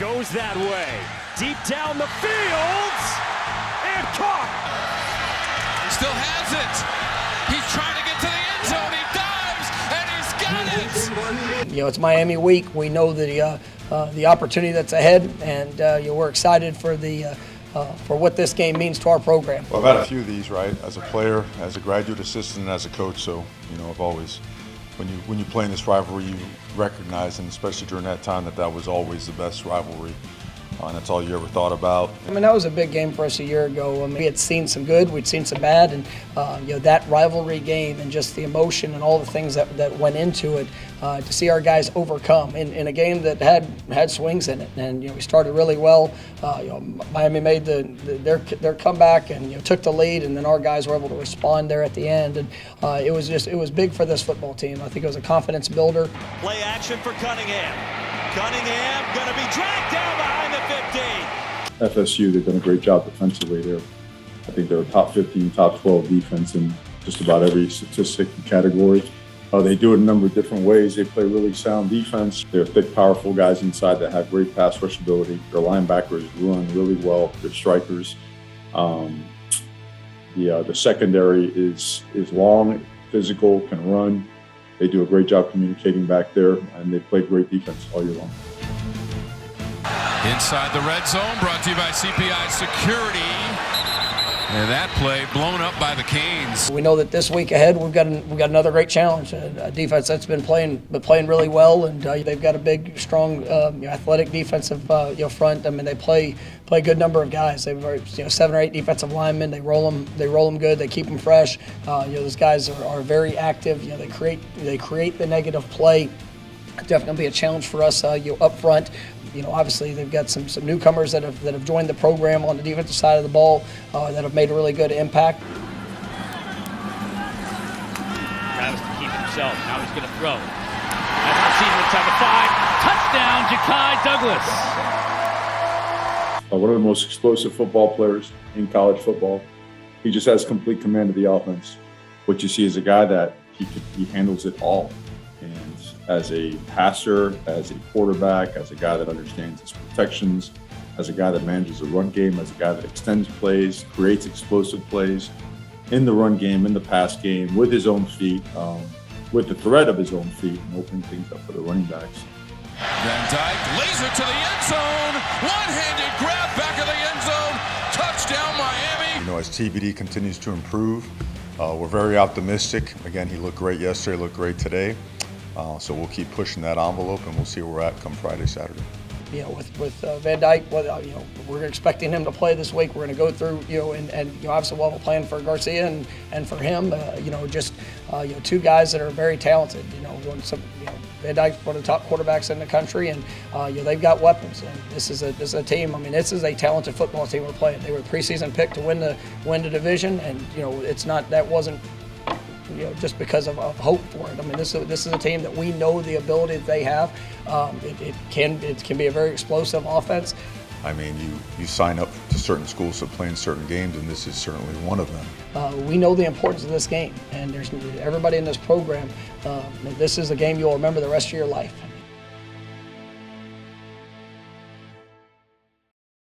goes that way. Deep down the field, and caught. He still has it. He's trying to get to the end zone. He dives, and he's got it. You know, it's Miami week. We know the opportunity that's ahead, and you know, we're excited for what this game means to our program. Well, I've had a few of these, right, as a player, as a graduate assistant, and as a coach. So, you know, I've always, when you play in this rivalry, you recognize, and especially during that time, that was always the best rivalry. And that's all you ever thought about. I mean, that was a big game for us a year ago. I mean, we had seen some good, we'd seen some bad, and you know, that rivalry game and just the emotion and all the things that went into it, to see our guys overcome in a game that had swings in it. And you know, we started really well. You know, Miami made their comeback and, you know, took the lead, and then our guys were able to respond there at the end. And it was big for this football team. I think it was a confidence builder. Play action for Cunningham. Cunningham going to be dragged down behind the 15. FSU, they've done a great job defensively there. I think they're a top 15, top 12 defense in just about every statistic and category. They do it a number of different ways. They play really sound defense. They're thick, powerful guys inside that have great pass rush ability. Their linebackers run really well. They're strikers. The secondary is long, physical, can run. They do a great job communicating back there, and they play great defense all year long. Inside the red zone, brought to you by CPI Security. And that play blown up by the Canes. We know that this week ahead we've got another great challenge. A defense that's been playing really well, and they've got a big, strong, athletic defensive front. I mean, they play a good number of guys. They've 7 or 8 defensive linemen. They roll them good. They keep them fresh. Those guys are very active. You know, they create the negative play. Definitely gonna be a challenge for us up front. You know, obviously they've got some newcomers that have joined the program on the defensive side of the ball that have made a really good impact. Travis to keep himself. Now he's going to throw. As receiver inside the 5. Touchdown, Ja'Kai Douglas. One of the most explosive football players in college football. He just has complete command of the offense. What you see is a guy that he handles it all. And as a passer, as a quarterback, as a guy that understands his protections, as a guy that manages the run game, as a guy that extends plays, creates explosive plays in the run game, in the pass game, with his own feet, with the threat of his own feet, and opening things up for the running backs. Van Dyke laser to the end zone. One-handed grab back of the end zone. Touchdown, Miami. You know, as TBD continues to improve, we're very optimistic. Again, he looked great yesterday, looked great today. So we'll keep pushing that envelope, and we'll see where we're at come Friday, Saturday. You know, with Van Dyke, we're expecting him to play this week. We're going to go through, and obviously we'll have a plan for Garcia and for him. Two guys that are very talented. Van Dyke's one of the top quarterbacks in the country, and they've got weapons. And this is a team. I mean, this is a talented football team we're playing. They were preseason picked to win the division, and wasn't just because of hope for it. I mean, this is a team that we know the ability that they have. It can be a very explosive offense. I mean, you sign up to certain schools to play in certain games, and this is certainly one of them. We know the importance of this game, and there's everybody in this program. This is a game you'll remember the rest of your life.